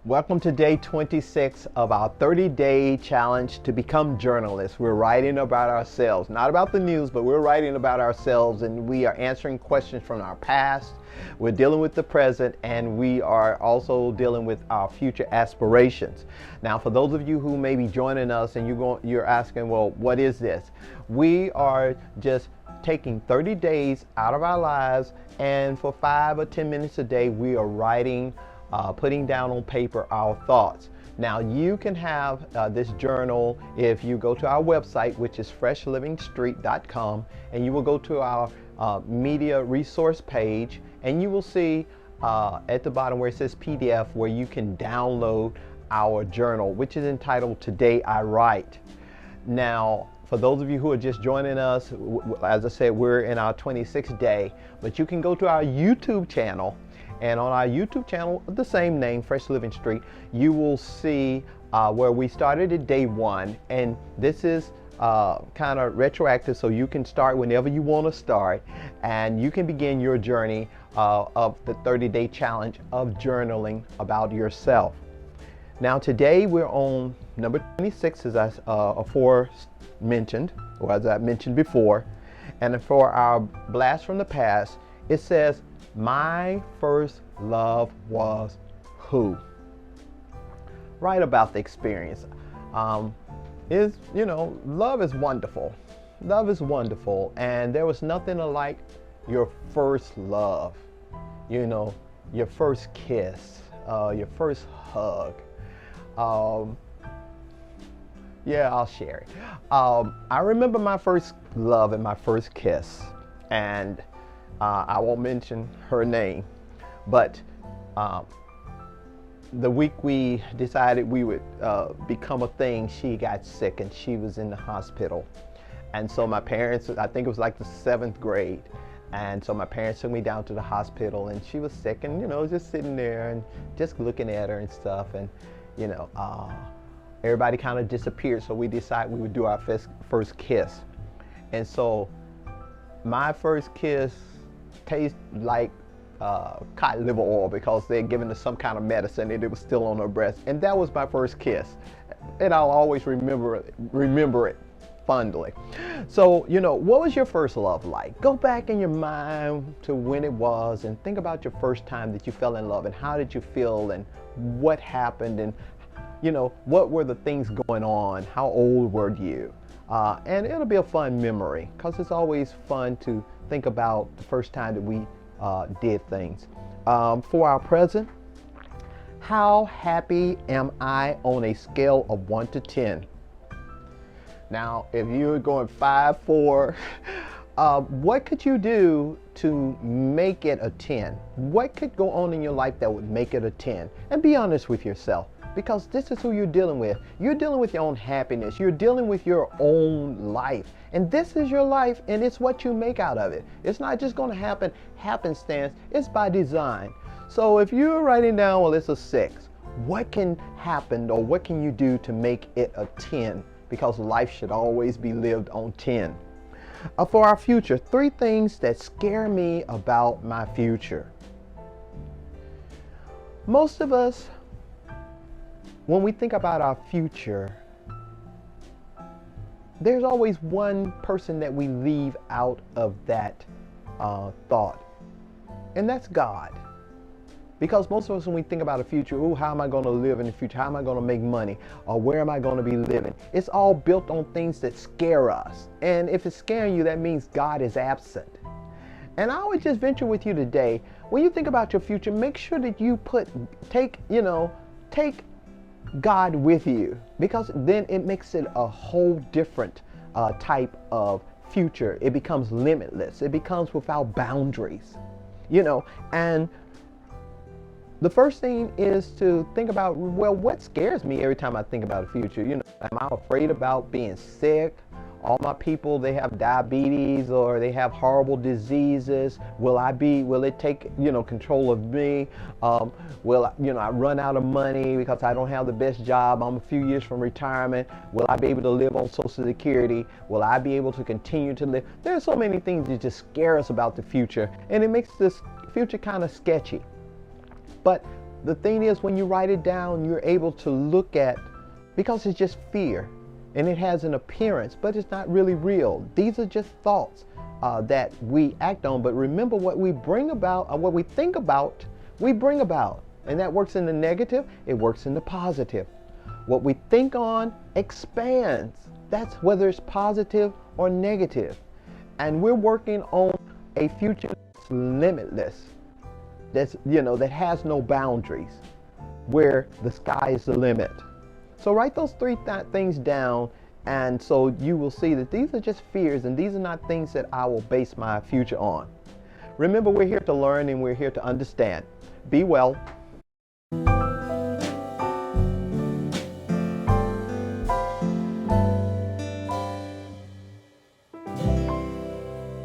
Welcome to day 26 of our 30-day challenge to become journalists. We're writing about ourselves, not about the news, but we're writing about ourselves, and we are answering questions from our past. We're dealing with the present, and we are also dealing with our future aspirations. Now, for those of you who may be joining us and you're asking, well, what is this? We are just taking 30 days out of our lives, and for 5 or 10 minutes a day, we are writing, putting down on paper our thoughts. Now you can have this journal if you go to our website, which is FreshLivingStreet.com, and you will go to our media resource page, and you will see at the bottom where it says PDF, where you can download our journal, which is entitled Today I Write. Now, for those of you who are just joining us, as I said, we're in our 26th day, but you can go to our YouTube channel, and on our YouTube channel, the same name, Fresh Living Street, you will see where we started at day 1, and this is kind of retroactive, so you can start whenever you want to start, and you can begin your journey of the 30-day challenge of journaling about yourself. Now today we're on number 26, as I aforementioned, or as I mentioned before, and for our blast from the past, it says, my first love was who? Write about the experience. Love is wonderful. Love is wonderful, and there was nothing like your first love. Your first kiss, your first hug. Yeah, I'll share it. I remember my first love and my first kiss, and I won't mention her name, but the week we decided we would become a thing, she got sick and she was in the hospital. And so my parents, I think it was like the 7th grade, and so my parents took me down to the hospital, and she was sick, and just sitting there and just looking at her and stuff, and everybody kind of disappeared, so we decided we would do our first kiss. And so my first kiss tastes like cod liver oil, because they'd given her some kind of medicine and it was still on her breast. And that was my first kiss, and I'll always remember it fondly. So what was your first love like? Go back in your mind to when it was and think about your first time that you fell in love, and how did you feel, and what happened, and what were the things going on, how old were you? And it'll be a fun memory, because it's always fun to think about the first time that we did things. For our present, how happy am I on a scale of 1 to 10? Now, if you're going 5, 4, what could you do to make it a 10? What could go on in your life that would make it a 10? And be honest with yourself, because this is who you're dealing with. You're dealing with your own happiness. You're dealing with your own life. And this is your life, and it's what you make out of it. It's not just going to happen happenstance. It's by design. So if you're writing down, well, it's a 6, what can happen, or what can you do to make it a 10? Because life should always be lived on 10. For our future, 3 things that scare me about my future. Most of us, when we think about our future, there's always one person that we leave out of that thought, and that's God. Because most of us, when we think about the future, how am I going to live in the future? How am I going to make money? Or where am I going to be living? It's all built on things that scare us. And if it's scaring you, that means God is absent. And I would just venture with you today, when you think about your future, make sure that you take God with you, because then it makes it a whole different type of future. It becomes limitless. It becomes without boundaries, and the first thing is to think about, well, what scares me every time I think about the future? Am I afraid about being sick? All my people, they have diabetes, or they have horrible diseases. Will it take, control of me? Will I run out of money because I don't have the best job? I'm a few years from retirement. Will I be able to live on Social Security? Will I be able to continue to live? There are so many things that just scare us about the future, and it makes this future kind of sketchy. But the thing is, when you write it down, you're able to look at, because it's just fear and it has an appearance, but it's not really real. These are just thoughts that we act on. But remember, what we bring about, or what we think about, we bring about. And that works in the negative, it works in the positive. What we think on expands. That's whether it's positive or negative. And we're working on a future that's limitless, that's, that has no boundaries, where the sky is the limit. So write those three things down, and so you will see that these are just fears, and these are not things that I will base my future on. Remember, we're here to learn and we're here to understand. Be well.